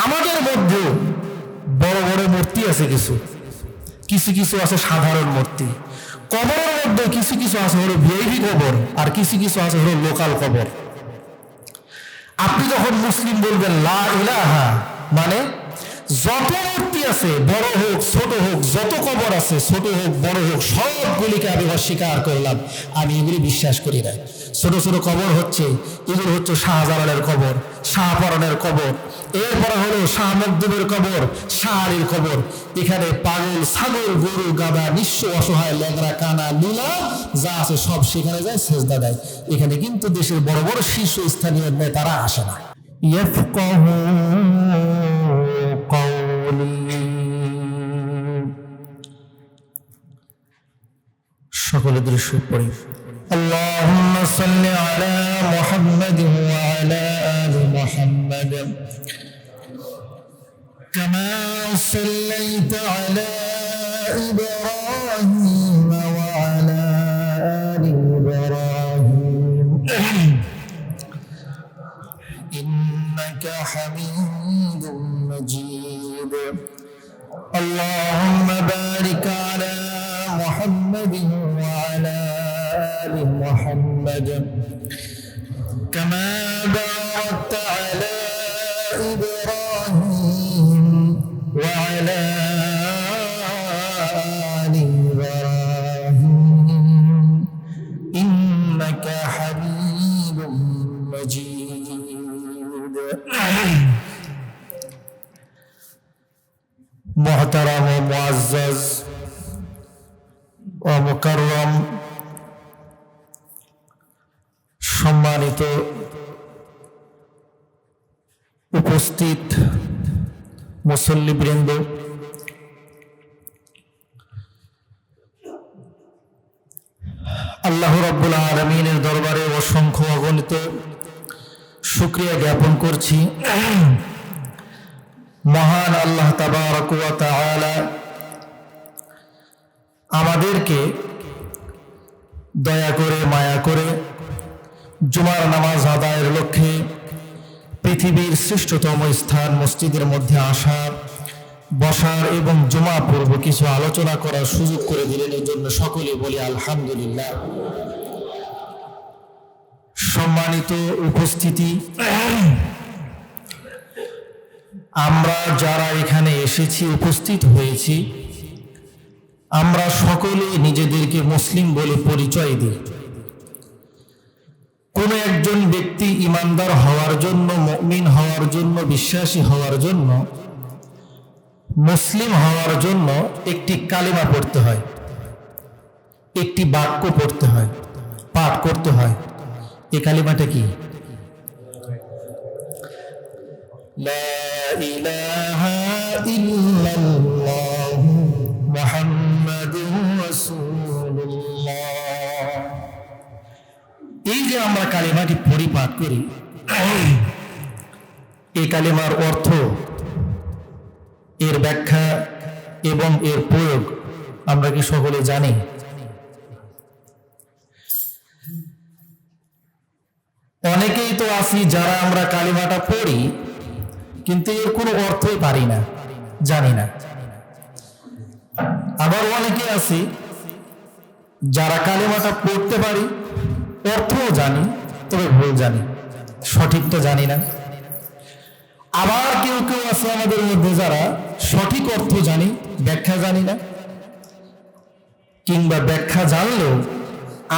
আমাদের মধ্যে বড় বড় মূর্তি আছে, কিছু কিছু কিছু আছে সাধারণ মূর্তি। কবরের মধ্যে কিছু কিছু আছে হলো ভিআইপি কবর, আর কিছু কিছু আছে হলো লোকাল কবর। আপনি যখন মুসলিম বলবেন লা ইলাহা, মানে যত মূর্তি আছে বড় হোক ছোট হোক, যত কবর আছে ছোট হোক বড় হোক, সবগুলিকে আমি অস্বীকার করলাম, আমি এগুলি বিশ্বাস করি না। ছোট ছোট কবর হচ্ছে, এগুলো হচ্ছে শাহজালালের কবর, শাহপরানের কবর, এরপরে হলো শাহ মকদুমের কবর, শাহ আলীর কবর। এখানে পাগল ছাগল গরু গাধা নিঃস্ব অসহায় ল্যাংরা কানা লীলা যা আছে সব সেখানে যায় সেজদা দেয়। এখানে কিন্তু দেশের বড় বড় শীর্ষস্থানীয় নেতারা আসে না। ইয়াফকাহু কওলি। সকলে দৃশ্য পড়ি। আল্লাহুম্মা সাল্লি আলা মুহাম্মাদিন ওয়া আলা আলি মুহাম্মাদ কামা সাল্লাইতা আলা ইব্রাহিম ওয়া আলা আলি ইব্রাহিম ইন্নাকা হামিদুম মাজিদ। اللهم بارك على محمد وعلى آل محمد كما باركت على إبراهيم وعلى آل إبراهيم إنك حميد مجيد. محترم و معزز ও মুকাররম সম্মানিত উপস্থিত মুসল্লিবৃন্দ, আল্লাহ রাব্বুল আলামিনের দরবারে অসংখ্য অগণিত শুকরিয়া জ্ঞাপন করছি। মহান আল্লাহ তাবারক ওয়া তাআলা আমাদেরকে দয়া করে মায়া করে জুমার নামাজ আদায়ের লক্ষ্যে পৃথিবীর শ্রেষ্ঠতম স্থান মসজিদের মধ্যে আসার, বসার এবং জুমা পূর্ব কিছু আলোচনা করার সুযোগ করে দিলেন। এর জন্য সকলে বলি আলহামদুলিল্লাহ। সম্মানিত উপস্থিতি, আমরা যারা এখানে এসেছি, উপস্থিত হয়েছি, আমরা সকলে নিজেদেরকে মুসলিম বলে পরিচয় দিই। কোনো একজন ব্যক্তি ইমানদার হওয়ার জন্য, মুমিন হওয়ার জন্য, বিশ্বাসী হওয়ার জন্য, মুসলিম হওয়ার জন্য একটি কালিমা পড়তে হয়, একটি বাক্য পড়তে হয়, পাঠ করতে হয়। এই কালিমাটা কি? লা ইলাহা ইল্লাল্লাহু মুহাম্মাদুর রাসূলুল্লাহ। এই যে আমরা কালিমাটি পরিপাঠ করি, এই কালিমার অর্থ, এর ব্যাখ্যা এবং এর প্রয়োগ আমরা কি সকলে জানি? অনেকেই তো আছি যারা আমরা কালিমাটা পড়ি কিন্তু এর কোনো অর্থই পারি না, জানি না। আবার অনেকে আছি যারা কালিমাটা পড়তে পারি, অর্থও জানি, তবে ভুল জানি, সঠিকটা জানি না। আবার কেউ কেউ আছে আমাদের মধ্যে যারা সঠিক অর্থ জানি, ব্যাখ্যা জানি না, কিংবা ব্যাখ্যা জানলেও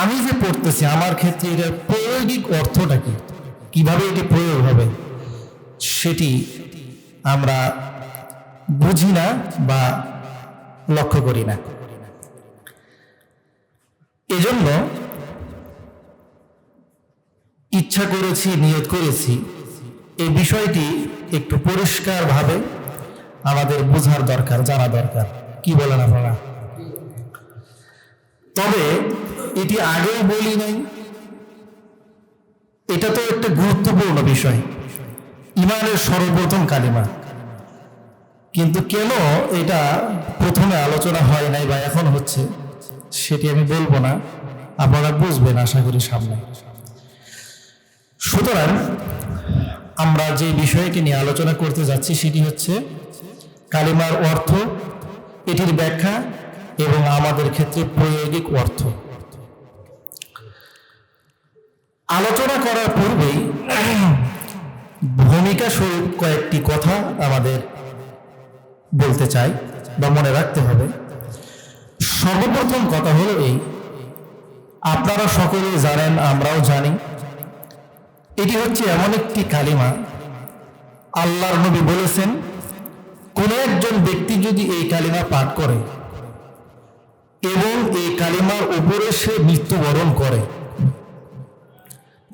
আমি যে পড়তেছি আমার ক্ষেত্রে এটার প্রয়োগিক অর্থটা কি, কিভাবে এটি প্রয়োগ হবে, সেটি আমরা বুঝি না বা লক্ষ্য করি না। এজন্য ইচ্ছা করেছি, নিয়ত করেছি এই বিষয়টি একটু পরিষ্কারভাবে আমাদের বোঝার দরকার, জানা দরকার। কি বলেন আপনারা? তবে এটি আগেও বলি নাই, এটা তো একটা গুরুত্বপূর্ণ বিষয়, ইমানের সর্বপ্রথম কালিমা। কিন্তু কেন এটা প্রথমে আলোচনা হয় নাই বা এখন হচ্ছে, সেটি আমি বলবো না, আপনারা বুঝবেন আশা করি সামনে। সুতরাং আমরা যে বিষয়কে নিয়ে আলোচনা করতে যাচ্ছি সেটি হচ্ছে কালিমার অর্থ, এটির ব্যাখ্যা এবং আমাদের ক্ষেত্রে প্রায়োগিক অর্থ। আলোচনা করার পূর্বেই ভূমিকা স্বরূপ কয়েকটি কথা আমাদের বলতে চাই বা মনে রাখতে হবে। সর্বপ্রথম কথা হলো এই, আপনারা সকলে জানেন, আমরাও জানি, এটি হচ্ছে এমন একটি কালিমা, আল্লাহর নবী বলেছেন কোন একজন ব্যক্তি যদি এই কালিমা পাঠ করে এবং এই কালিমার উপরে সে মৃত্যুবরণ করে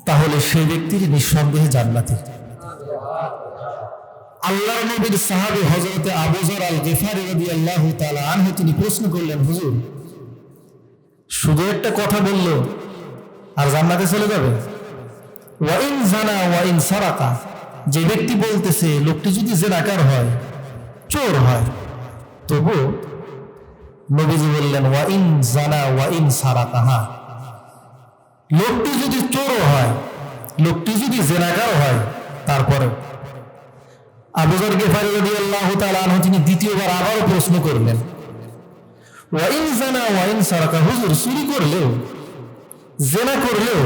তাহলে সেই ব্যক্তির নিঃসন্দেহে জান্নাতি। আল্লাহর নবীর সাহাবী হযরত আবু যর আল গিফারী রাদিয়াল্লাহু তাআলা আনহু তিনি প্রশ্ন করলেন, হুজুর শুধু একটা কথা বললো আর জান্নাতে চলে যাবে? ওয়া ইন জানা ওয়া ইন সারাকা, যে ব্যক্তি বলতেছে লোকটি যদি জিনাকার হয়, চোর হয়, তবু নবীজি বললেন ওয়া ইন জানা ওয়া ইন সারাকা, হ্যাঁ লোকটি যদি চোর হয়, লোকটি যদি জিনাকার হয়, তারপরে আবু যর গিফারী রাদিয়াল্লাহু তাআলা আনহু তিনি দ্বিতীয়বার আবারও প্রশ্ন করলেন ওয়া ইন জানা ওয়া ইন সারাকা, হুজুর চুরি করলেও জিনা করলেও?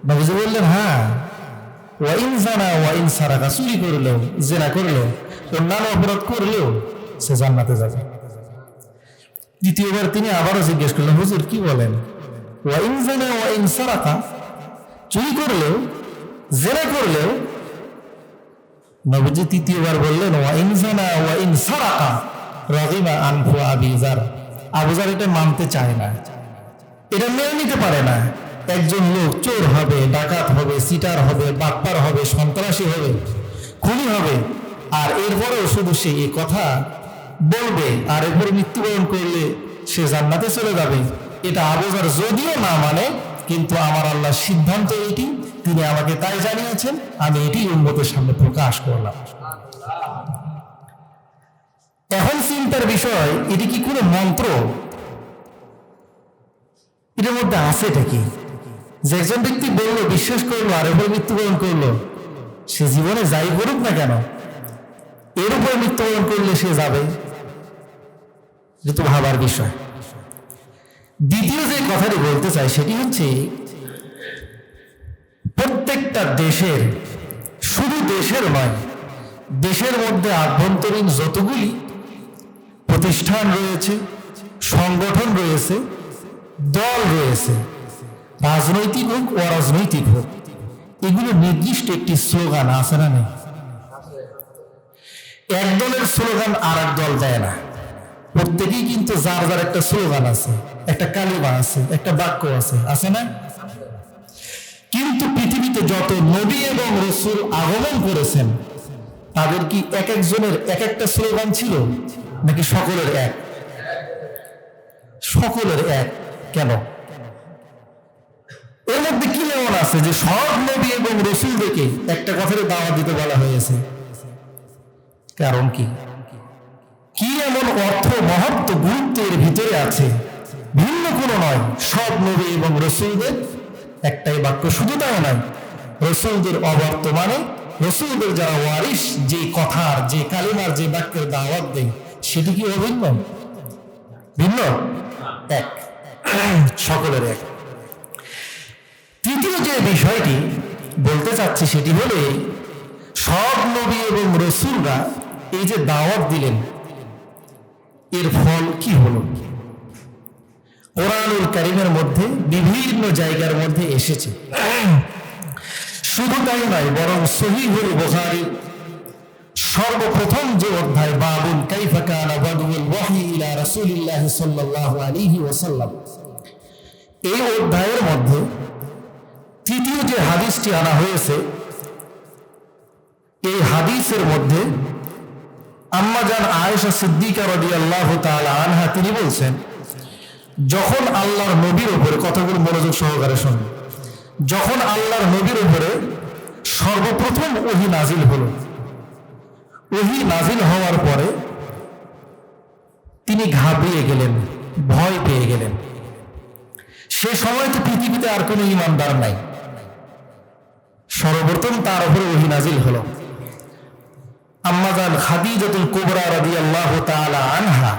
নবীজি বললেন হ্যাঁ, ওয়া ইন জানা ওয়া ইন সারাকা, চুরি করলেও, জিনা করলেও, অন্যান্য অপরাধ করলেও সে জান্নাতে যাবে। দ্বিতীয়বার তিনি আবারও জিজ্ঞেস করলেন, হুজুর কি বলেন? ওয়া ইন জানা ওয়া ইন সারাকা, চুরি করলেও, জিনা করলেও? নবীজি তৃতীয়বার বললেন ওয়া ইন জানা ওয়া ইন সারাকা রাগিমা আনফু আবি যর। আবু যর এটা মানতে চায় না, এটা মেনে নিতে পারে না। একজন লোক চোর হবে, ডাকাত হবে, সিটার হবে, বাটপার হবে, সন্ত্রাসী হবে, খুনি হবে, আর এরপরেও শুধু সে এই কথা বলবে আর এরপরে মৃত্যুবরণ করলে সে জান্নাতে চলে যাবে। এটা আবু যর যদিও না মানে, কিন্তু আমার আল্লাহর সিদ্ধান্ত এটি, তিনি আমাকে তাই জানিয়েছেন, আমি এটি উম্মতের সামনে প্রকাশ করলাম। এখন চিন্তার বিষয়, এটি কি কোনো মন্ত্র? এটার মধ্যে আছে এটা কি? যে একজন ব্যক্তি বললো, বিশ্বাস করলো আর এরপর মৃত্যুবরণ করলো, সে জীবনে যাই করুক না কেন এর উপর মৃত্যুবরণ করলে সে যাবে, এটা তো ভাবার বিষয়। দ্বিতীয় যে কথাটি বলতে চাই সেটি হচ্ছে প্রত্যেকটা দেশের, শুধু দেশের নয়, দেশের মধ্যে আভ্যন্তরীণ যতগুলি প্রতিষ্ঠান রয়েছে, সংগঠন রয়েছে, দল রয়েছে, রাজনৈতিক হোক অরাজনৈতিক হোক, এগুলো নির্দিষ্ট একটি স্লোগান আছে না নেই? এক দলের স্লোগান আর এক দল দেয় না, প্রত্যেকেই কিন্তু যার যার একটা স্লোগান আছে, একটা কালিমা আছে, একটা বাক্য আছে না? কিন্তু পৃথিবীতে যত নবী এবং রাসূল আগমন করেছেন তাদের কি এক একজনের এক একটা স্লোগান ছিল নাকি সকলের এক? সকলের এক। কেন? এর মধ্যে কি এমন আছে যে সব নবী এবং রাসূলদেরকে একটা কথারে দাওয়াত দিতে বলা হয়েছে? কারণ কি? কি এমন অর্থ, মহত্ব, গুরুত্ব এর ভিতরে আছে? ভিন্ন কোনো নয়, সব নবী এবং রাসূলদের একটাই বাক্য। শুধু তাও নয়, রাসূলদের অবর্তমানে রাসূলদের যারা ওয়ারিস, যে কথার, যে কালিমার, যে বাক্যের দাওয়াত দেয় সেটি কি অভিন্ন? ভিন্ন? এক, সকলের এক। তৃতীয় যে বিষয়টি বলতে চাচ্ছি সেটি হলে, সব নবী এবং রাসূলরা এই যে দাওয়াত দিলেন, এর ফল কি হলো? কোরআনুল কারীমের মধ্যে বিভিন্ন জায়গার মধ্যে এসেছে। শুধু তাই নয়, বরং সহিহুল বুখারী সর্বপ্রথম যে অধ্যায়, বাবুল কাইফা কানা বাদউল ওয়াহয়ি ইলা রাসূলিল্লাহ সাল্লাল্লাহু আলাইহি ওয়াসাল্লাম, এই অধ্যায়ের মধ্যে তৃতীয় যে হাদিসটি আনা হয়েছে, এই হাদিসের মধ্যে আম্মা জান আয়েশা সিদ্দিকা রাদিয়াল্লাহু তাআলা আনহা তিনি বলছেন, যখন আল্লাহর নবীর উপরে, কথাগুলো মনোযোগ সহকারে শুনুন, যখন আল্লাহর নবীর উপরে সর্বপ্রথম ওহী নাজিল হলো, ওহী নাজিল হওয়ার পরে তিনি ঘাবড়িয়ে গেলেন, ভয় পেয়ে গেলেন। সে সময় তো পৃথিবীতে আর কোনো ঈমানদার নাই, সর্বপ্রথম তার উপরে ওহী নাজিল হলো। আম্মাজান খাদিজাতুল কুবরা রাদিয়াল্লাহু তাআলা আনহা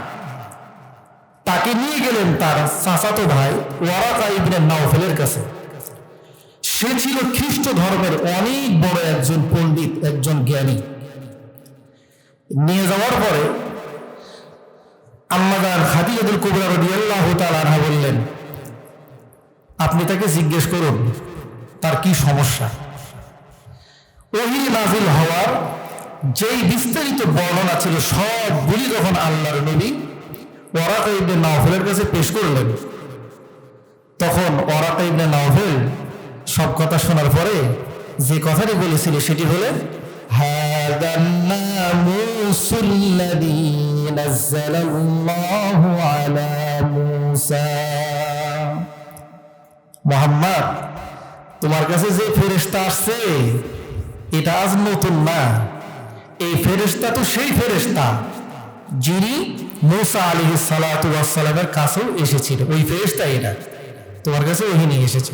তাকে নিয়ে গেলেন তার চাচাতো ভাই ওয়ারাকা ইবনে নাওফেলের কাছে। সে ছিল খ্রিস্ট ধর্মের অনেক বড় একজন পণ্ডিত, একজন জ্ঞানী। নিয়ে যাওয়ার পরে আম্মাজান খাদিজাতুল কুবরা রাদিয়াল্লাহু তাআলা আনহা বললেন, আপনি তাকে জিজ্ঞেস করুন তার কি সমস্যা। ওহী নাজিল হওয়ার যেই বিস্তারিত বর্ণনা ছিল সবগুলি যখন আল্লাহর নবী ওয়ারাকা ইবনে নাওফেলের কাছে পেশ করলেন, তখন ওয়ারাকা ইবনে নাওফেল সব কথা শোনার পরে যে কথাটি বলেছিল সেটি হলো, হাদান নামুসুল্লাযী নাযালাল্লাহু আলা মূসা। মুহাম্মদ, তোমার কাছে যে ফেরেশতা আসছে এটা আজ নতুন না। এই ফেরেশতা তো সেই ফেরেশতা যিনি মূসা আলাইহিস সালাতু ওয়াস সালামের কাছেও এসেছিল। ওই ফেরেশতা এটা তোমার কাছে ওহী নিয়ে এসেছে।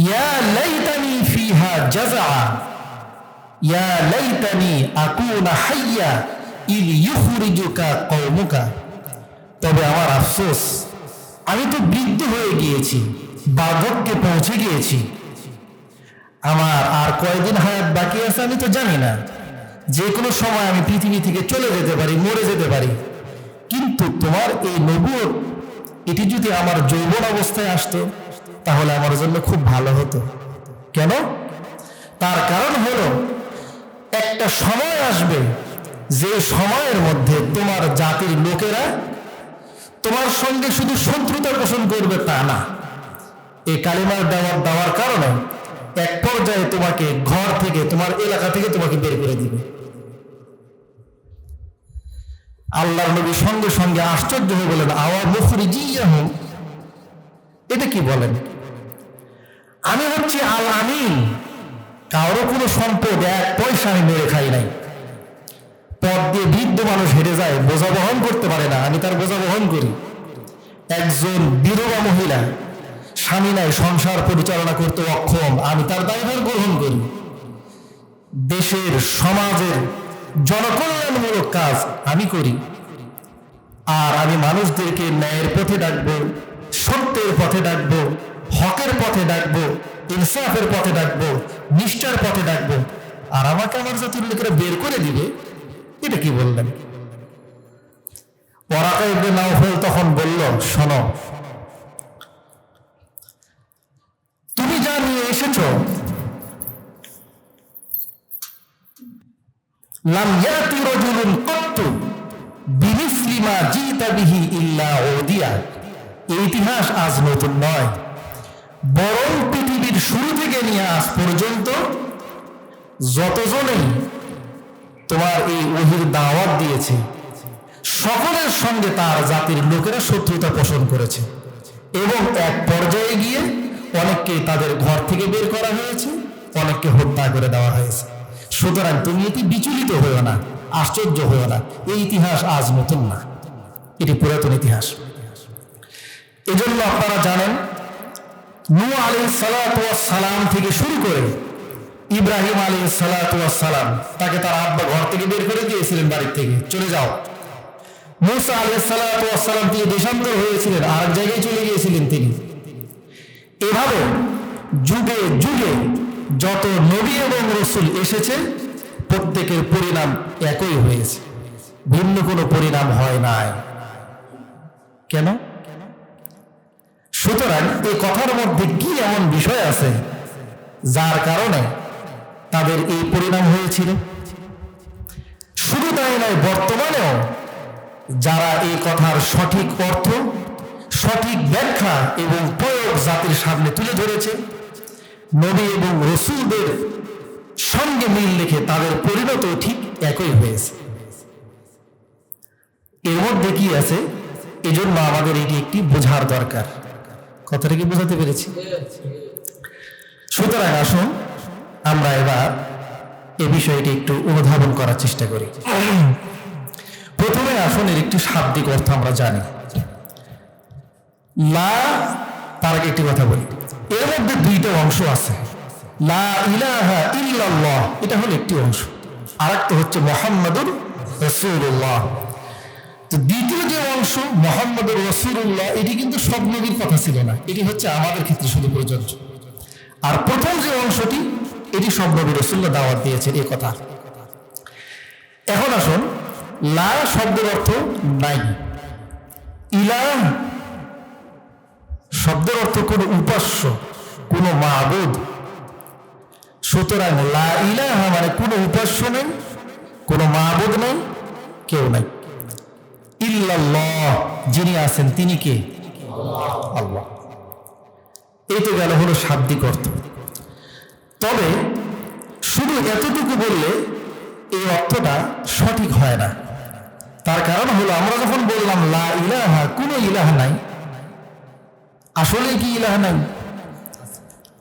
ইয়া লাইতানি ফিহা জাযআ ইয়া লাইতানি আকুনা হাইয়া ইল ইউখরিজুকা কওমুকা। তবে আমার আফসোস, আমি তো বৃদ্ধ হয়ে গিয়েছি, বার্ধক্যে পৌঁছে গিয়েছি। আমার আর কয়দিন হায়াত বাকি আছে আমি তো জানি না। যে কোনো সময় আমি পৃথিবী থেকে চলে যেতে পারি, মরে যেতে পারি। কিন্তু তোমার এই নবুয়ত এটি যদি আমার যৌবন অবস্থায় আসতো তাহলে আমার জন্য খুব ভালো হতো। কেন? তার কারণ হলো একটা সময় আসবে যে সময়ের মধ্যে তোমার জাতির লোকেরা তোমার সঙ্গে শুধু শত্রুতা পোষণ করবে তা না, এই কালিমার দেওয়ার কারণে এক পর্যায়ে তোমাকে ঘর থেকে, তোমার এলাকা থেকে তোমাকে বের করে দিবে। আল্লাহর নবী সঙ্গে সঙ্গে আশ্চর্য হয়ে বলেন, আওয়া মুখরিজিয়াহুম, এটা কি বলেন? আমি হচ্ছি আল আমিন, কারো কোনো সম্পদ এক পয়সা আমি মেরে খাই নাই। পথ দিয়ে বৃদ্ধ মানুষ হেঁটে যায়, বোঝা বহন করতে পারে না, আমি তার বোঝা বহন করি। একজন বিধবা মহিলা, স্বামী নাই, সংসার পরিচালনা করতে অক্ষম, আমি তার দায়ভার গ্রহণ করি। দেশের, সমাজের জনকল্যাণমূলক কাজ আমি করি। আর আমি মানুষদেরকে ন্যায়ের পথে ডাকবো, সত্যের পথে ডাকবো, হকের পথে ডাকবো, ইনসাফের পথে ডাকবো, নিষ্ঠার পথে ডাকবো। আর আমাকে আমার জাতির লোকেরা বের করে দিবে, এটা কি বললেন? ওয়ারাকা ইবনে নাওফেল তখন বলল, শোনো, তুমি যা নিয়ে এসেছ, লাম ইয়াতি রাজুলুন কত্তু বিমিসলি মা জিতা বিহি ইল্লা উদিয়া। এই ইতিহাস আজ নতুন নয়, বরং পৃথিবীর শুরু থেকে নিয়ে আজ পর্যন্ত যতজনেই তোমার এই ওহীর দাওয়াত দিয়েছে সকলের সঙ্গে তার জাতির লোকেরা শত্রুতা পোষণ করেছে, এবং এক পর্যায়ে গিয়ে অনেককে তাদের ঘর থেকে বের করা হয়েছে, অনেককে হত্যা করে দেওয়া হয়েছে। সুতরাং তুমি এটি বিচলিত হইও না, আশ্চর্য হইও না। এই ইতিহাস আজ নতুন না, এটি পুরাতন ইতিহাস। এজন্য আপনারা জানেন, নূহ আলাইহিস সালাতু ওয়াস সালাম থেকে শুরু করে ইব্রাহিম আলাইহিস সালাতু ওয়াস সালাম, তাকে তার আব্বা ঘর থেকে বের করে দিয়েছিলেন, বাড়ির থেকে চলে যাও। মূসা আলাইহিস সালাতু ওয়াস সালাম তিনি দেশান্তর হয়েছিলেন, আরেক জায়গায় চলে গিয়েছিলেন তিনি। এভাবে যুগে যুগে যত নবী এবং রাসূল এসেছে প্রত্যেকের পরিণাম একই হয়েছে, ভিন্ন কোনো পরিণাম হয় নাই। কেন? সুতরাং এই কথার মধ্যে কি এমন বিষয় আছে যার কারণে তাদের এই পরিণাম হয়েছিল? শুধু তাই নয়, বর্তমানেও যারা এই কথার সঠিক অর্থ, সঠিক ব্যাখ্যা এবং প্রয়োগ জাতির সামনে তুলে ধরেছে, নবী এবং রাসূলদের সঙ্গে মিল রেখে তাদের পরিণত ঠিক একই হয়েছে। এর মধ্যে কি আছে, এজন্য আমাদের এটি একটি বোঝার দরকার। কথাটা কি বোঝাতে পেরেছি? সুতরাং আসুন আমরা এবার এই বিষয়টি একটু অনুধাবন করার চেষ্টা করি। প্রথমে আসুন এর একটি শাব্দিক অর্থ আমরা জানি। লা, তার আগে একটি কথা বলি, এর মধ্যে দুইটা অংশ আছে। লা ইলাহা ইল্লাল্লাহ, এটা হলো একটি অংশ। আর একটা হচ্ছে মুহাম্মাদুর রাসূলুল্লাহ। তো দ্বিতীয় যে অংশ মুহাম্মাদুর রাসূলুল্লাহ, এটি কিন্তু সব নবীর কথা ছিল না, এটি হচ্ছে আমাদের ক্ষেত্রে শুধু প্রযোজ্য। আর প্রথম যে অংশটি, এটি সব নবী রাসূলুল্লাহ দাওয়াত দিয়েছেন এই কথা। এখন আসুন, লা শব্দের অর্থ নাই, ইলাহ শব্দের অর্থ কোন উপাস্য, কোন মাবুদ। সুতরাং লা ইলাহা মানে কোন উপাস্য নেই, কোন মাবুদ নেই, কেউ নাই। ইল্লাল্লাহ, যিনি আছেন তিনি কে? আল্লাহ। এই তো গেল হলো শাব্দিক অর্থ। তবে শুধু এতটুকু বললে এই অর্থটা সঠিক হয় না। তার কারণ হলো, আমরা যখন বললাম লা ইলাহা, কোন ইলাহ নাই, আসলে কি ইলাহ নাই?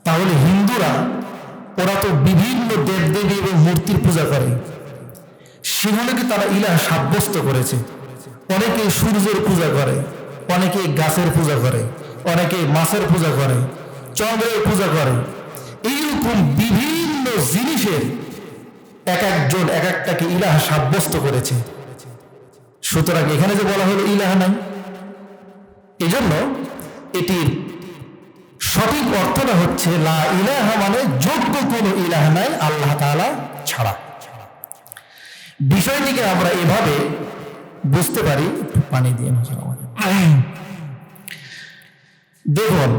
তাহলে হিন্দুরা, ওরা তো বিভিন্ন দেবদেবী এবং মূর্তির পূজা করে, সেগুলোকে তারা ইলাহ সাব্যস্ত করেছে। অনেকে সূর্যের পূজা করে, অনেকে গাছের পূজা করে, অনেকে মাছের পূজা করে, চন্দ্রের পূজা করে। এইরকম বিভিন্ন জিনিসের এক একজন এক একটাকে ইলাহ সাব্যস্ত করেছে। সুতরাং এখানে যে বলা হলো ইলাহ নাই, এজন্য এটির সঠিক অর্থটা হচ্ছে লা ইলাহা মানে যোগ্য কোনো ইলাহ নাই আল্লাহ তাআলা ছাড়া। বিষয়টিকে আমরা এভাবে বুঝতে পারি। পানি দিয়ে দেখুন,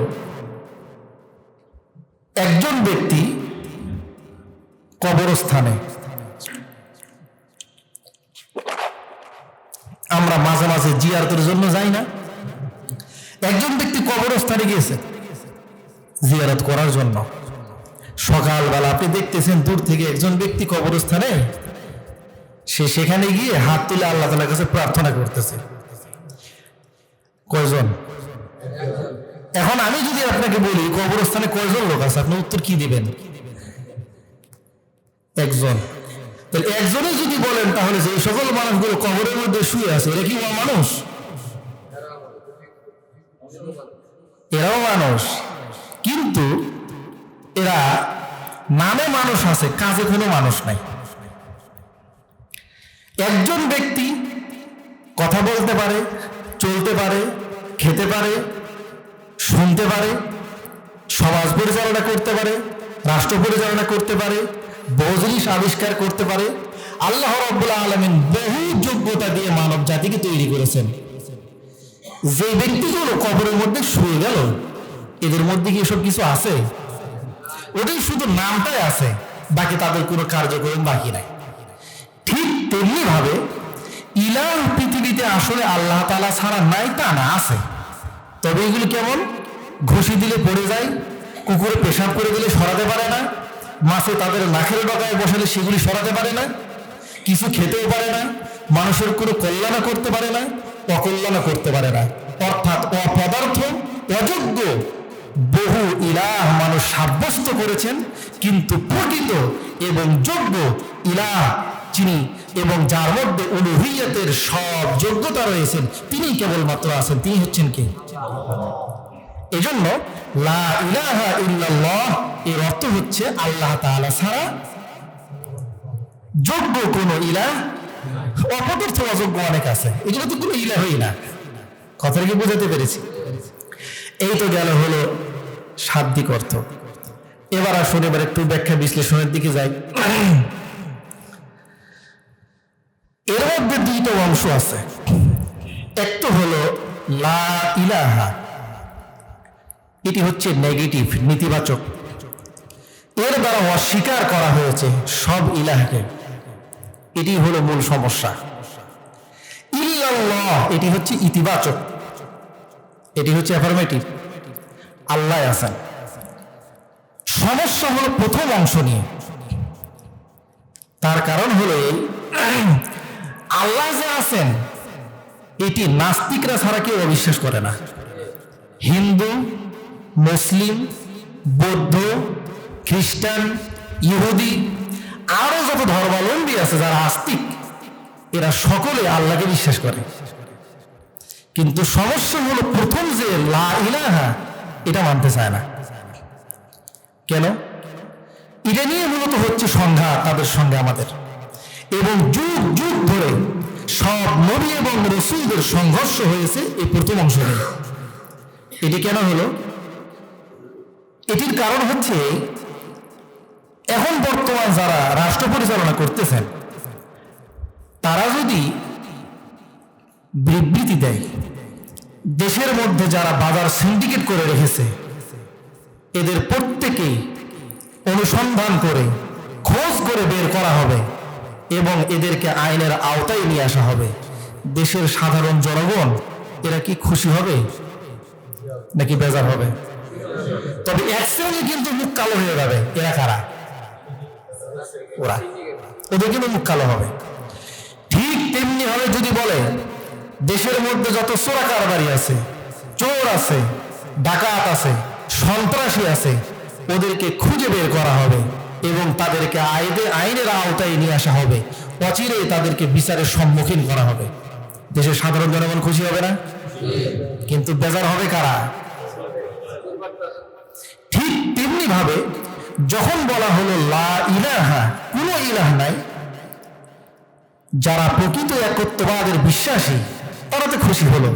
একজন ব্যক্তি কবরস্থানে, আমরা মাঝে মাঝে জিয়ারতের জন্য যাই না? একজন ব্যক্তি কবরস্থানে গিয়েছে জিয়ারত করার জন্য। সকালবেলা আপনি দেখতেছেন দূর থেকে একজন ব্যক্তি কবরস্থানে, সে সেখানে গিয়ে হাত তুলে আল্লাহ তাআলার কাছে প্রার্থনা করতেছে। কয়জন? এখন আমি যদি আপনাকে বলি কবরস্থানে কয়জন লোক আছে, আপনি উত্তর কি দিবেন? একজন। তাহলে একজনে যদি বলেন, তাহলে যে সকল মানুষগুলো কবরের মধ্যে শুয়ে আছে, এরা কি মানুষ? এরাও মানুষ, কিন্তু এরা নামে মানুষ আছে, কাজে কোনো মানুষ নাই। একজন ব্যক্তি কথা বলতে পারে, চলতে পারে, খেতে পারে, শুনতে পারে, সমাজ পরিচালনা করতে পারে, রাষ্ট্র পরিচালনা করতে পারে, বহু জিনিস আবিষ্কার করতে পারে। আল্লাহ রাব্বুল আলামিন বহু যোগ্যতা দিয়ে মানব জাতিকে তৈরি করেছেন। যে ব্যক্তিগুলো কবরের মধ্যে শুয়ে গেল, এদের মধ্যে কি এসব কিছু আছে? ওটাই শুধু নামটাই আছে, বাকি তাদের কোনো কার্যক্রম বাকি নাই। ঠিক তেমনি ভাবে ইলাহ পৃথিবীতে আসলে আল্লাহ তাআলা ছাড়া নাই তা না, আছে। তবে এগুলি কেমন? ঘুষি দিলে পড়ে যায়, কুকুরে পেশাব করে দিলে সরাতে পারে না, মাছে তাদের নাকের ডগায় বসালে সেগুলি সরাতে পারে না, কিছু খেতেও পারে না, মানুষের কোনো কল্যাণ করতে পারে না, অকল্যাণ করতে পারে না। অর্থাৎ অপদার্থ, অযোগ্য বহু ইলাহ মানুষ সাব্যস্ত করেছেন, কিন্তু প্রকৃত এবং যোগ্য ইলাহ যিনি, এবং যার মধ্যে উলুহিয়তের সব যোগ্যতা রয়েছেন, তিনি কেবলমাত্র আছেন, তিনি হচ্ছেন কে? এজন্য লা ইলাহা ইল্লাল্লাহ এর অর্থ হচ্ছে আল্লাহ তাআলা ছাড়া যোগ্য কোন ইলাহ, অপদার্থ অযোগ্য অনেক আছে, এগুলো তো কোনো ইলাহই না। কথাটা কি বোঝাতে পেরেছি? এই তো গেল হলো শাব্দিক অর্থ। এবার আসুন, এবার একটু ব্যাখ্যা বিশ্লেষণের দিকে যাই। এর মধ্যে দুইটা অংশ আছে। একটা হলো লা ইলাহা, এটি হচ্ছে নেগেটিভ, নেতিবাচক। এর দ্বারা অস্বীকার করা হয়েছে সব ইলাহকে, এটি হলো মূল সমস্যা। ইল্লাল্লাহ এটি হচ্ছে ইতিবাচক, এটি হচ্ছে অ্যাফার্মেটিভ, আল্লাহ আছেন। সমস্যা হলো প্রথম অংশ নিয়ে। তার কারণ হলো আল্লাহ যে আছেন এটি নাস্তিকরা ছাড়া কেউ অবিশ্বাস করে না। হিন্দু, মুসলিম, বৌদ্ধ, খ্রিস্টান, ইহুদি, আরো যত ধর্মাবলম্বী আছে যারা আস্তিক, এরা সকলে আল্লাহকে বিশ্বাস করে। কিন্তু সমস্যা হলো প্রথম যে লা ইলাহা, এটা মানতে চায় না। কেন? এটা নিয়ে মূলত হচ্ছে সংঘাত তাদের সঙ্গে আমাদের, এবং যুগ যুগ ধরে সব নবী এবং রসুলদের সংঘর্ষ হয়েছে এই প্রথম অংশ নিয়ে। এটি কেন হলো? এটির কারণ হচ্ছে এখন বর্তমান যারা রাষ্ট্র পরিচালনা করতেছেন তারা যদি বিবৃতি দেয়, দেশের মধ্যে যারা বাজার সিন্ডিকেট করে রেখেছে এদের প্রত্যেকেই অনুসন্ধান করে খোঁজ করে বের করা হবে এবং এদেরকে আইনের আওতায় নিয়ে আসা হবে, দেশের সাধারণ জনগণ এরা কি খুশি হবে নাকি বেজার হবে? তবে এক শ্রেণী কিন্তু মুখ কালো হয়ে যাবে। এরা কারা? ওরা, ওদের কিন্তু মুখ কালো হবে। ঠিক তেমনি হবে যদি বলে দেশের মধ্যে যত চোরা কারবারি আছে, চোর আছে, ডাকাত আছে, সন্ত্রাসী আছে, ওদেরকে খুঁজে বের করা হবে এবং তাদেরকে আইনের আওতায় নিয়ে আসা হবে, অচিরেই তাদেরকে বিচারের সম্মুখীন করা হবে। দেশের সাধারণ জনগণ খুশি হবে না? কিন্তু বেজার হবে কারা? ঠিক তেমনি ভাবে যখন বলা হলো লা ইলাহা, কোনো ইলাহ নাই, যারা প্রকৃত একত্ববাদের বিশ্বাসী তারা তো খুশি হলো,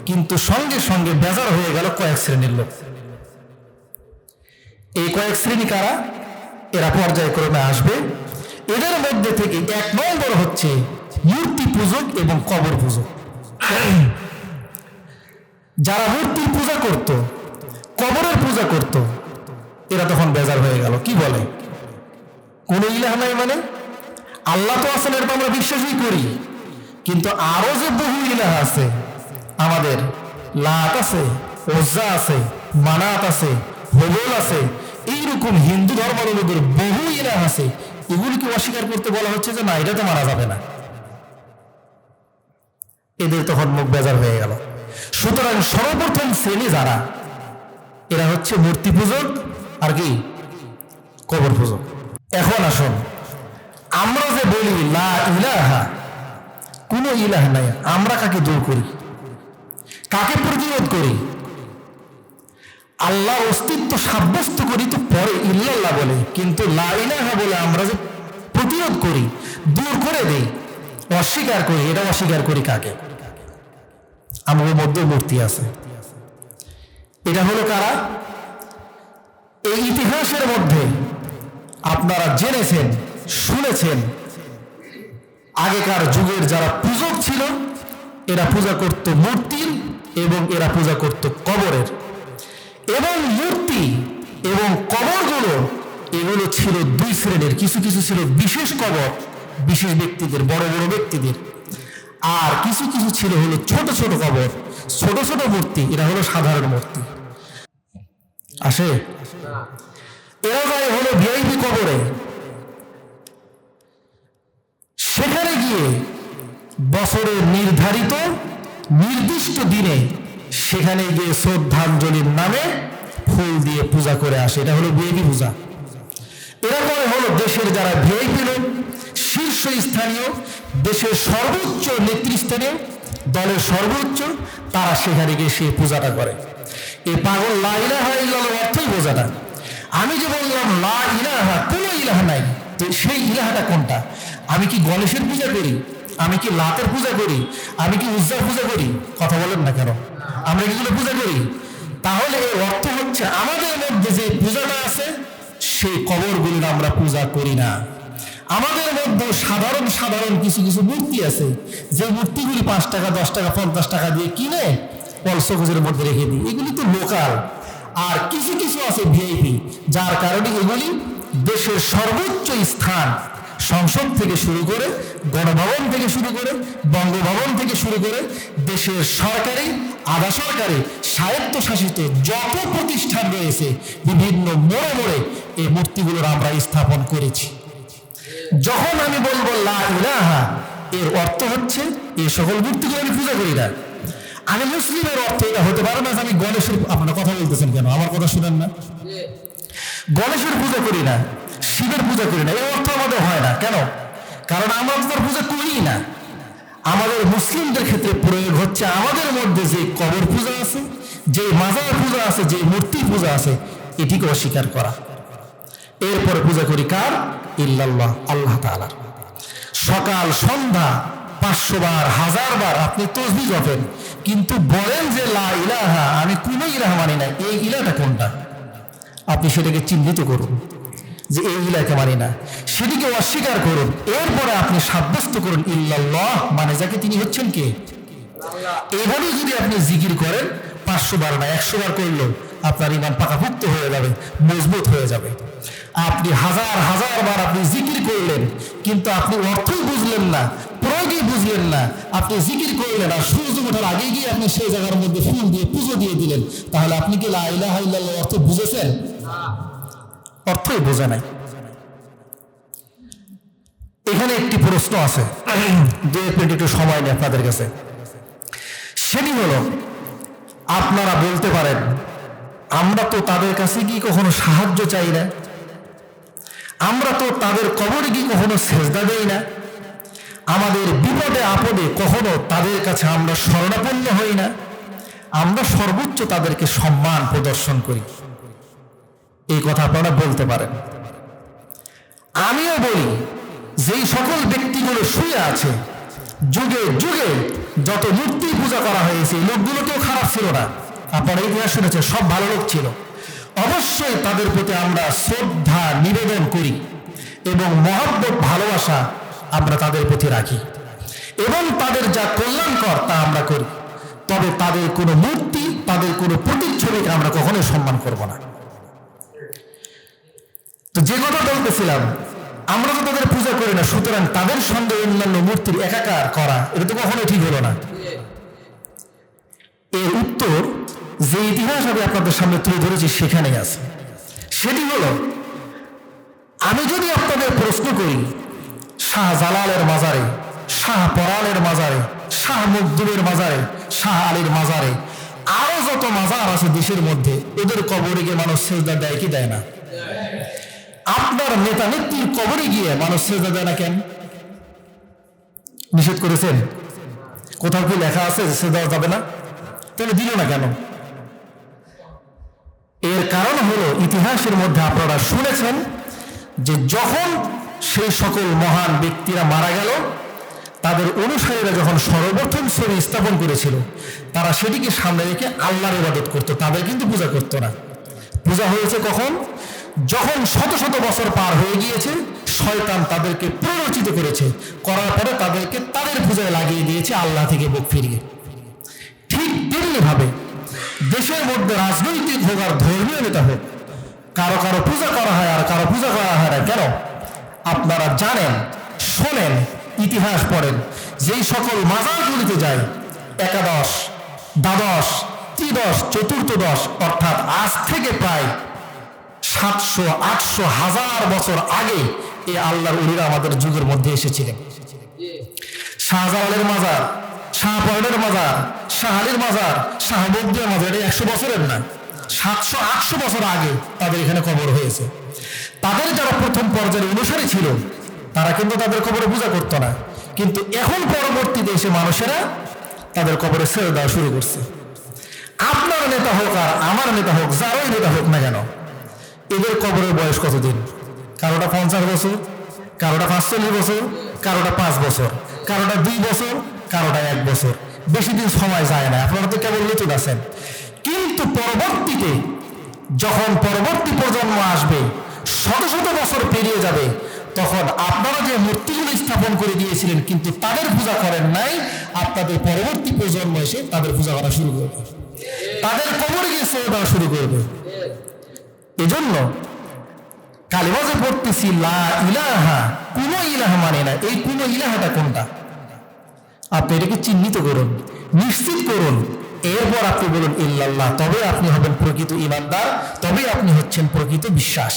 কিন্তু সঙ্গে সঙ্গে বেজার হয়ে গেল কয়েক শ্রেণীর লোক। এই কয়েক শ্রেণী কারা? এরা পর্যায়ক্রমে আসবে। এদের মধ্যে থেকে এক নম্বর হচ্ছে মূর্তি পূজক এবং কবর পূজক। যারা মূর্তির পূজা করত, কবরের পূজা করত, এরা তখন বেজার হয়ে গেল। কি বলে? কোন ইলাহ নাই মানে? আল্লাহ তো আছেন, এর তো আমরা বিশ্বাসই করি, কিন্তু আরো যে বহু ইলাহ আছে আমাদের, লাত আছে, ওজ্জা আছে, মানাত আছে, হবল আছে, এইরকম হিন্দু ধর্মাবলম্বীদের বহু ইলাহ আছে, এগুলিকে অস্বীকার করতে বলা হচ্ছে যে না, এটা তো মানা যাবে না। এদের তখন মুখ বেজার হয়ে গেল। সুতরাং সর্বপ্রথম শ্রেণী যারা, এরা হচ্ছে মূর্তি পূজক আর কি কবর পূজক। এখন আসুন, আমরা যে বলি লা ইলাহা, কোনো ইলাহ নাই, আমরা কাকে দূর করি, কাকে প্রতিরোধ করি? আল্লাহ অস্তিত্ব সাব্যস্ত করি তো পরে ইল্লাল্লাহ বলে, কিন্তু লা ইলাহা বলে আমরা যে প্রতিরোধ করি, দূর করে দেই, অস্বীকার করি, এটা অস্বীকার করি কাকে? আমাদের মধ্যে মূর্তি আছে। এটা হলো কারা? এই ইতিহাসের মধ্যে আপনারা জেনেছেন, শুনেছেন, আগেকার যুগের যারা পূজক ছিল এরা পূজা করত মূর্তির এবং এরা পূজা করত কবরের। এবং মূর্তি এবং কবরগুলো এগুলো ছিল দুই শ্রেণীর। কিছু কিছু ছিল বিশেষ কবর, বিশেষ ব্যক্তিদের, বড় বড় ব্যক্তিদের, আর কিছু কিছু ছিল হলো ছোট ছোট কবর, ছোট ছোট মূর্তি, এরা হলো সাধারণ মূর্তি। আসে এরা যায় হলো ভিআইপি কবরে, সেখানে গিয়ে বছরের নির্ধারিত নির্দিষ্ট দিনে সেখানে গিয়ে শ্রদ্ধাঞ্জলির নামে ফুল দিয়ে পূজা করে আসে। এটা হলো ভিআইপি পূজা। এরপরে হলো দেশের যারা ভিআইপি লোক, শীর্ষস্থানীয়, দেশের সর্বোচ্চ নেতৃস্থানীয়, দলের সর্বোচ্চ, তারা সেখানে গিয়ে সেই পূজাটা করে। এই পাগল লা ইলাহা ইল্লাল্লাহর অর্থই বোঝা না। আমি যে বললাম লা ইলাহা, কোনো ইলাহা নাই, তো সেই ইলাহাটা কোনটা? আমি কি গণেশের পূজা করি? আমি কি লাতের পূজা করি? আমি কি উজ্জার পূজা করি? কথা বলেন না কেন? আমরা এগুলো পূজা করি। তাহলে এর অর্থ হচ্ছে আমাদের মধ্যে যে পূজাটা আছে সেই কবরগুলির আমরা পূজা করি না। আমাদের মধ্যে সাধারণ সাধারণ কিছু কিছু মূর্তি আছে, যে মূর্তিগুলি 5 টাকা, 10 টাকা, 50 টাকা দিয়ে কিনে কলসগোজের মধ্যে রেখে দিই, এগুলি তো লোকাল। আর কিছু কিছু আছে ভিআইপি, যার কারণে এগুলি দেশের সর্বোচ্চ স্থান, সংসদ থেকে শুরু করে, গণভবন থেকে শুরু করে, বঙ্গভবন থেকে শুরু করে, দেশের সরকারি, আধা সরকারি, স্বায়ত্তশাসিত যত প্রতিষ্ঠান রয়েছে বিভিন্ন মোড়ে মোড়ে এই মূর্তিগুলোর আমরা স্থাপন করেছি। যখন আমি বলবো লা ইলাহা, এর অর্থ হচ্ছে এই সকল মূর্তিগুলো আমি পূজা করি না। আমি মুসলিমের অর্থ এটা হতে পারে না যে আমি গণেশের, আপনারা কথা বলতেছেন কেন? আমার কথা শুনেন না। গণেশের পূজা করি না, শিবের পূজা করি না, এই অর্থ আমাদের হয় না। কেন? কারণ আমরা তার পূজা করি না। আমাদের মুসলিমদের ক্ষেত্রে প্রয়োগ হচ্ছে আমাদের মধ্যে যে কবর পূজা আছে, যে মাজার পূজা আছে, যে মূর্তি পূজা আছে, এটিকে অস্বীকার করা। এরপরে পূজা করি কার? ইল্লাল্লাহ, আল্লাহ তাআলার। সকাল সন্ধ্যা 500 বার 1000 বার আপনি তাসবিহ জপেন, কিন্তু বলেন যে লা ইলাহা, আমি কোনো ইলাহা মানি না, এই ইলাহটা কোনটা? আপনি সেটাকে চিহ্নিত করুন যে এই ইলাহকে মানি না, সেটিকে অস্বীকার করুন। এরপরে আপনি সাব্যস্ত করুন ইল্লাল্লাহ মানে যাকে, তিনি হচ্ছেন কে? এভাবে যদি আপনি জিকির করেন 500 বার না 100 বার করলেও আপনার ঈমান পাকাপোক্ত হয়ে যাবে, মজবুত হয়ে যাবে। আপনি হাজার হাজার বার আপনি জিকির করলেন, কিন্তু আপনি অর্থই বুঝলেন না, প্রয়োগই বুঝলেন না, আপনি জিকির করলেন আর সূর্য ওঠার আগে গিয়ে আপনি সেই জায়গার মধ্যে ফুল দিয়ে পুজো দিয়ে দিলেন, তাহলে আপনি কি লা ইলাহা ইল্লাল্লাহ অর্থ বুঝেছেন? অর্থই বোঝা নাই। এখানে একটি প্রশ্ন আছে, 2 মিনিট একটু সময় নেই আপনাদের কাছে। সেটি হলো, আপনারা বলতে পারেন আমরা তো তাদের কাছে কি কখনো সাহায্য চাই না, আমরা তো তাদের কবরে কি কখনো সেজদা দেই না, আমাদের বিপদে আপদে কখনো তাদের কাছে আমরা শরণাপন্ন হই না, আমরা সর্বোচ্চ তাদেরকে সম্মান প্রদর্শন করি। এই কথা আপনারা বলতে পারেন। আমিও বলি, যেই সকল ব্যক্তিগুলো শুয়ে আছে, যুগে যুগে যত মূর্তি পূজা করা হয়েছে, লোকগুলো কেউ খারাপ ছিল না, আপনারা ইতিহাস শুনেছেন, সব ভালো লোক ছিল। অবশ্যই তাদের প্রতি আমরা শ্রদ্ধা নিবেদন করি এবং মহব্বত ভালোবাসা আমরা তাদের প্রতি রাখি, এবং তাদের যা কল্যাণকর তা আমরা করি। তবে তাদের কোনো মূর্তি, তাদের কোনো প্রতিচ্ছবিকে আমরা কখনোই সম্মান করব না। তো যে কথা বলতেছিলাম, আমরা তো তাদের পূজা করি না, সুতরাং তাদের সঙ্গে অন্যান্য মূর্তির একাকার করা এটা তো কখনোই ঠিক হলো না। এর উত্তর যে ইতিহাস আমি আপনাদের সামনে তুলে ধরেছি সেখানেই আছে। সেটি হলো, আমি যদি আপনাদের প্রশ্ন করি শাহ জালালের মাজারে, শাহ পরাণের মাজারে, শাহ মখদুমের মাজারে, শাহ আলীর মাজারে, আরো যত মাজার আছে দেশের মধ্যে, এদের কবরে গিয়ে মানুষ সেজদা দেয় কি দেয় না? আপনার নেতা নেত্রীর কবরে গিয়ে মানুষ সেজদা দেয় না কেন? নিষেধ করেছেন? কোথাও কি লেখা আছে যে সেজদা যাবে না? তাহলে দিল না কেন? এর কারণ হলো, ইতিহাসের মধ্যে আপনারা শুনেছেন যে যখন সেই সকল মহান ব্যক্তিরা মারা গেল, তাদের অনুসারীরা যখন সর্বপ্রথম ছবি স্থাপন করেছিল, তারা সেটিকে সামনে রেখে আল্লাহর ইবাদত করত, তাদের কিন্তু পূজা করত না। পূজা হয়েছে কখন? যখন শত শত বছর পার হয়ে গিয়েছে, শয়তান তাদেরকে প্ররোচিত করেছে, করার পরে তাদেরকে তাদের পূজায় লাগিয়ে দিয়েছে আল্লাহ থেকে মুখ ফিরিয়ে। ঠিক তেমনি ভাবে দেশের মধ্যে রাজনৈতিক হোক আর ধর্মীয় নেতা হোক, কারো কারো পূজা করা হয় আর কারো পূজা করা হয় না কেন? আপনারা জানেন, শোনেন, ইতিহাস পড়েন, যেই সকল মাজারগুলিতে যায়, একাদশ, দ্বাদশ, ত্রিদশ, চতুর্থদশ, অর্থাৎ আজ থেকে প্রায় 700, 800, 1000 বছর আগে এই আল্লাহর ওলিরা আমাদের যুগের মধ্যে এসেছিলেন। শাহজালালের মাজার, শাহ পরাণের মাজার, শাহ আলীর মাজার, শাহ মখদুমের মাজার, এটা 100 বছরের না, 700, 800 বছর আগে তাদের এখানে কবর হয়েছে। তাদের যারা প্রথম পর্যায়ের অনুসারী ছিল, তারা কিন্তু তাদের কবরে পূজা করতো না, কিন্তু এখন পরবর্তীতে এসে মানুষেরা তাদের কবরে ছেড়ে দেওয়া শুরু করছে। আপনার নেতা হোক আর আমার নেতা হোক, যারাই নেতা হোক না কেন, এদের কবরের বয়স কতদিন? কারোটা 50 বছর, কারোটা 45 বছর, কারোটা 5 বছর, কারোটা 2 বছর, কারোটা 1 বছর, বেশি দিন সময় যায় না। আপনারা তো কেবল নতুন আছেন, কিন্তু পরবর্তীতে যখন পরবর্তী প্রজন্ম আসবে, শত শত বছর পেরিয়ে যাবে, তখন আপনারা যে মূর্তিগুলো স্থাপন করে দিয়েছিলেন কিন্তু তাদের পূজা করেন নাই, আপনাদের পরবর্তী প্রজন্ম এসে তাদের পূজা করা শুরু করবে, তাদের কবরে গিয়ে সেবা দেওয়া শুরু করবে। এজন্য কালিমা যে পড়তেছি লা ইলাহা, কোন ইলাহা মানে না, এই কোন ইলাহাটা কোনটা? আপনি এটাকে চিহ্নিত করুন, নিশ্চিত করুন, এরপর আপনি বলুন ইল্লাল্লাহ, তবে আপনি হবেন প্রকৃত ঈমানদার, তবে আপনি হচ্ছেন প্রকৃত বিশ্বাস।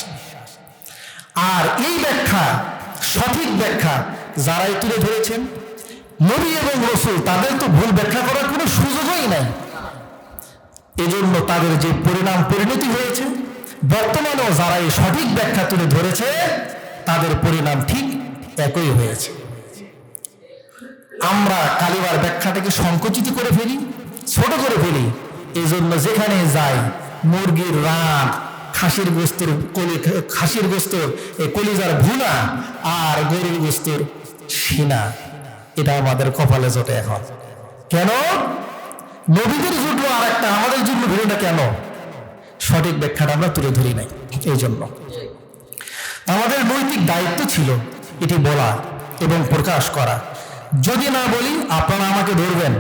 আর এই ব্যাখ্যা, সঠিক ব্যাখ্যা যারাই তুলে ধরেছেন, নবী এবং রাসূল, তাদের তো ভুল ব্যাখ্যা করার কোনো সুযোগই নাই। এজন্য তাদের যে পরিণতি হয়েছে, বর্তমানেও যারা এই সঠিক ব্যাখ্যা তুলে ধরেছে, তাদের পরিণাম ঠিক একই হয়েছে। আমরা কালিমার ব্যাখ্যাটাকে সংকুচিত করে ফেলি, ছোট করে ফেলি। এই জন্য যেখানে যাই, মুরগির রান, খাসির গোস্তর এই কলিজার ভুনা আর গরুর গোস্তর সিনা, এটা আমাদের কপালে জোটে এখন। কেন নবীদের জুটলো আর একটা, আমাদের জন্য ভিড়টা কেন? সঠিক ব্যাখ্যাটা আমরা তুলে ধরি নাই। এই জন্য আমাদের নৈতিক দায়িত্ব ছিল এটি বলা এবং প্রকাশ করা। যদি না বলি আপনারা আমাকে ধরবেন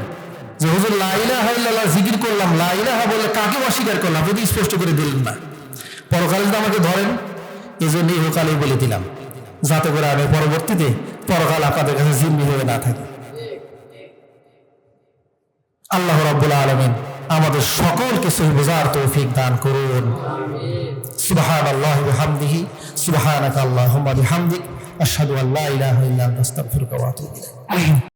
যে হুজুর লা ইলাহা ইল্লাল্লাহ জিকির করলাম, লা ইলাহা বলে কাকে অস্বীকার করলাম, যদি স্পষ্ট করে দিলেন না। পরকালে তো আমাকে ধরেন, এই জন্য ইহকালেই বলে দিলাম, যাতে করে আমি পরবর্তীতে পরকাল আপনাদের কাছে জিম্মি হয়ে না থাকি। আল্লাহ রাব্বুল আলামিন আমাদের সকলকে সহি বোঝার তৌফিক দান করুন। সুবহানাল্লাহি ওয়া বিহামদিহি, সুবহানাকা আল্লাহুম্মা বিহামদিক, আশহাদু আল্লা ইলাহা ইল্লা আনতা আস্তাগফিরুকা ওয়া আতুবু ইলাইক।